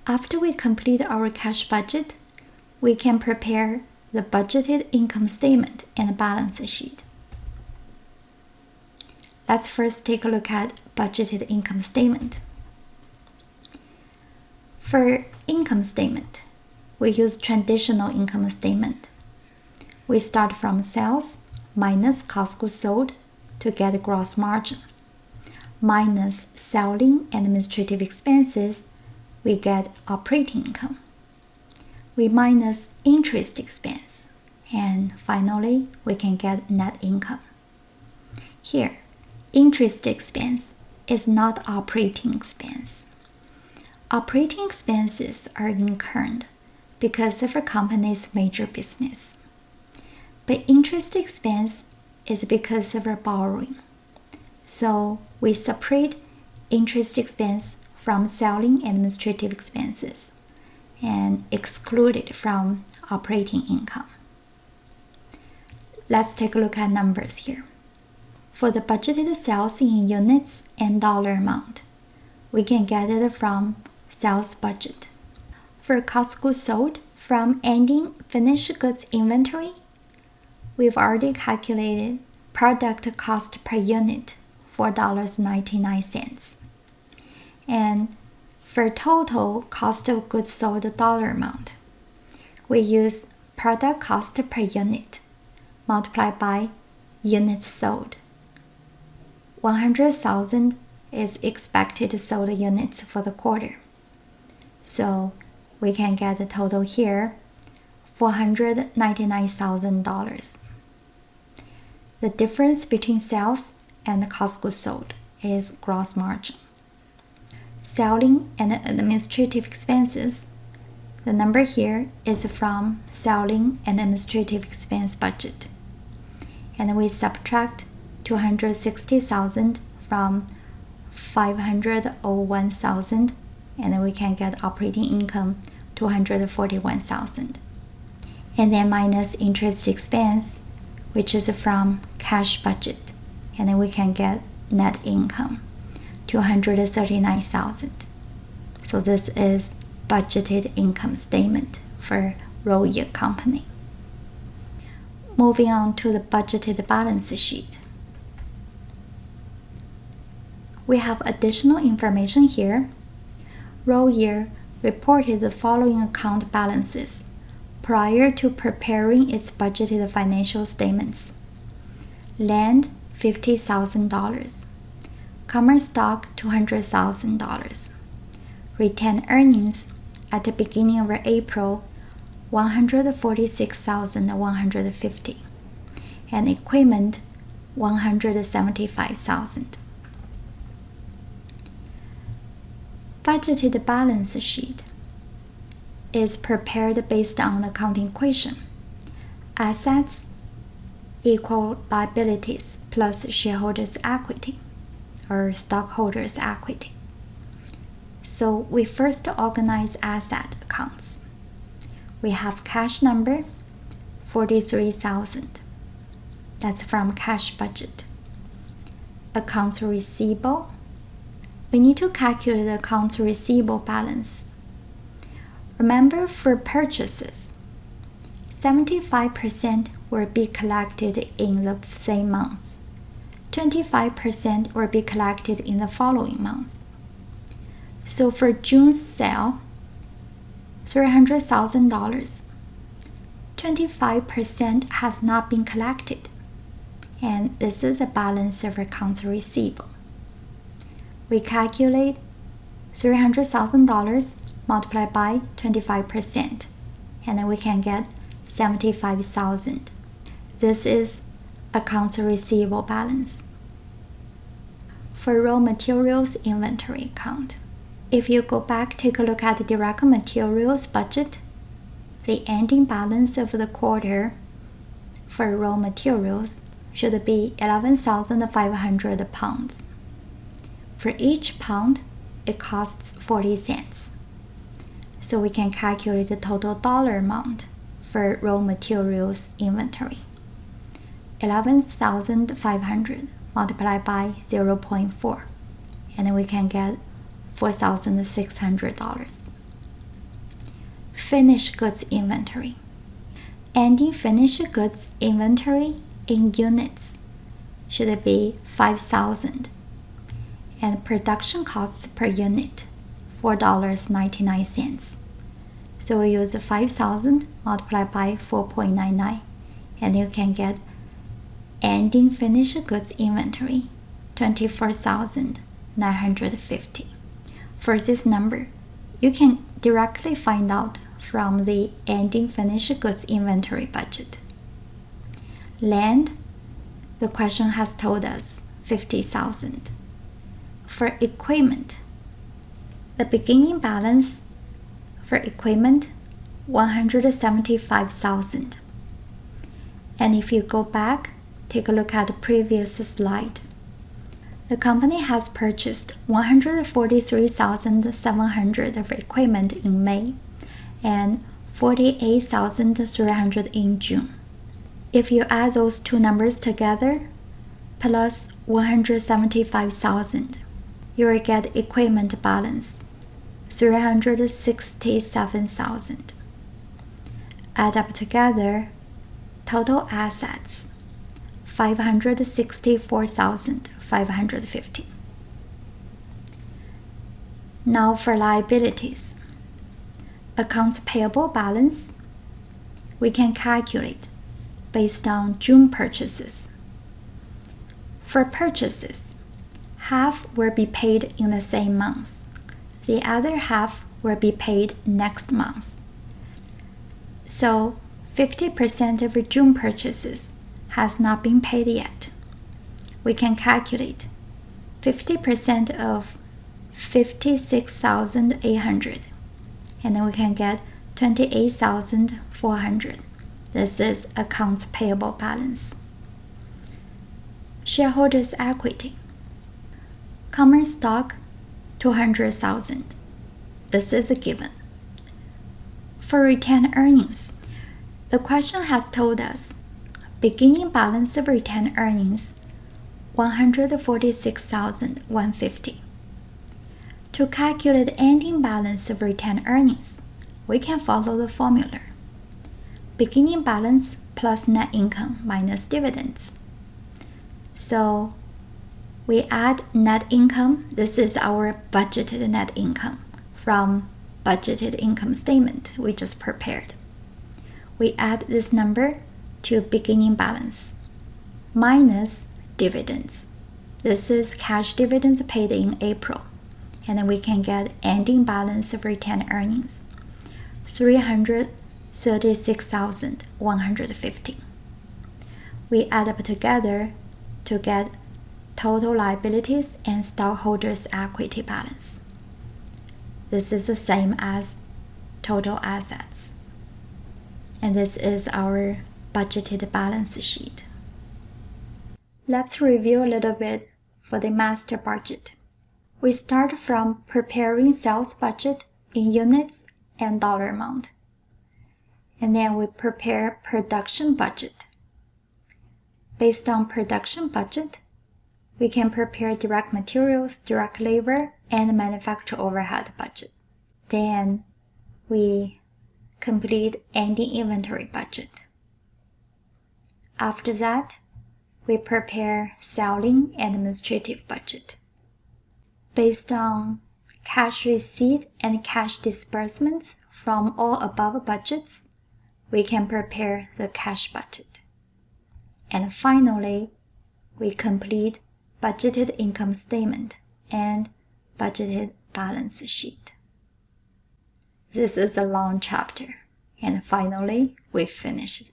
After we complete our cash budget, we can prepare the budgeted income statement and balance sheet. Let's first take a look at budgeted income statement. For income statement, we use traditional income statement. We start from sales minus cost goods sold to get gross margin, minus selling and administrative expenses, we get operating income. We minus interest expense, and finally, we can get net income. Here, interest expense is not operating expense. Operating expenses are incurred because of a company's major business, but interest expense is because of our borrowing. So we separate interest expense from selling and administrative expenses and exclude it from operating income. Let's take a look at numbers here. For the budgeted sales in units and dollar amount, we can get it from sales budget. For cost goods sold from ending finished goods inventory, we've already calculated product cost per unit, $4.99. And for total cost of goods sold dollar amount, we use product cost per unit multiplied by units sold. 100,000 is expected sold units for the quarter. So we can get the total here, $499,000. The difference between sales and the cost goods sold is gross margin. Selling and administrative expenses, the number here is from selling and administrative expense budget. And we subtract 260,000 from 501,000, and then we can get operating income 241,000. And then minus interest expense, which is from cash budget, and then we can get net income 239,000. So this is budgeted income statement for Roll-Year company. Moving on to the budgeted balance sheet. We have additional information here. Roll-Year reported the following account balances prior to preparing its budgeted financial statements. Land, $50,000. Common stock, $200,000. Retained earnings at the beginning of April, $146,150. And equipment, $175,000. Budgeted balance sheet is prepared based on the accounting equation. Assets equal liabilities plus shareholders' equity or stockholders' equity. So we first organize asset accounts. We have cash number 43,000. That's from cash budget. Accounts receivable. We need to calculate the accounts receivable balance. Remember, for purchases, 75% will be collected in the same month. 25% will be collected in the following month. So for June's sale, $300,000, 25% has not been collected, and this is a balance of accounts receivable. We calculate $300,000 multiplied by 25%, and then we can get 75,000. This is accounts receivable balance. For raw materials inventory account, if you go back, take a look at the direct materials budget, the ending balance of the quarter for raw materials should be 11,500 pounds. For each pound, it costs 40 cents. So we can calculate the total dollar amount for raw materials inventory. 11,500 multiplied by 0.4, and then we can get $4,600. finished goods inventory. Ending finished goods inventory in units should be 5,000, and production costs per unit $4.99. So we use 5,000 multiplied by 4.99, and you can get ending finished goods inventory 24,950. For this number, you can directly find out from the ending finished goods inventory budget. Land, the question has told us 50,000. For equipment, the beginning balance for equipment 175,000. And if you go back, take a look at the previous slide. The company has purchased 143,700 of equipment in May and 48,300 in June. If you add those two numbers together, plus 175,000, you will get equipment balance 367,000. Add up together, total assets 564,550. Now for liabilities. Accounts payable balance, we can calculate based on June purchases. For purchases, half will be paid in the same month. The other half will be paid next month. So 50% of June purchases has not been paid yet. We can calculate 50% of 56,800, and then we can get 28,400. This is accounts payable balance. Shareholders' equity. Common stock 200,000. This is a given. For retained earnings, the question has told us beginning balance of retained earnings 146,150. To calculate ending balance of retained earnings, we can follow the formula. Beginning balance plus net income minus dividends. So we add net income. This is our budgeted net income from budgeted income statement we just prepared. We add this number to beginning balance minus dividends. This is cash dividends paid in April, and then we can get ending balance of retained earnings 336,150. We add up together to get total liabilities and stockholders' equity balance. This is the same as total assets. And this is our budgeted balance sheet. Let's review a little bit for the master budget. We start from preparing sales budget in units and dollar amount. And then we prepare production budget. Based on production budget, we can prepare direct materials, direct labor, and manufacturer overhead budget. Then we complete ending inventory budget. After that, we prepare selling and administrative budget. Based on cash receipt and cash disbursements from all above budgets, we can prepare the cash budget. And finally, we complete budgeted income statement and budgeted balance sheet. This is a long chapter, and finally, we finished.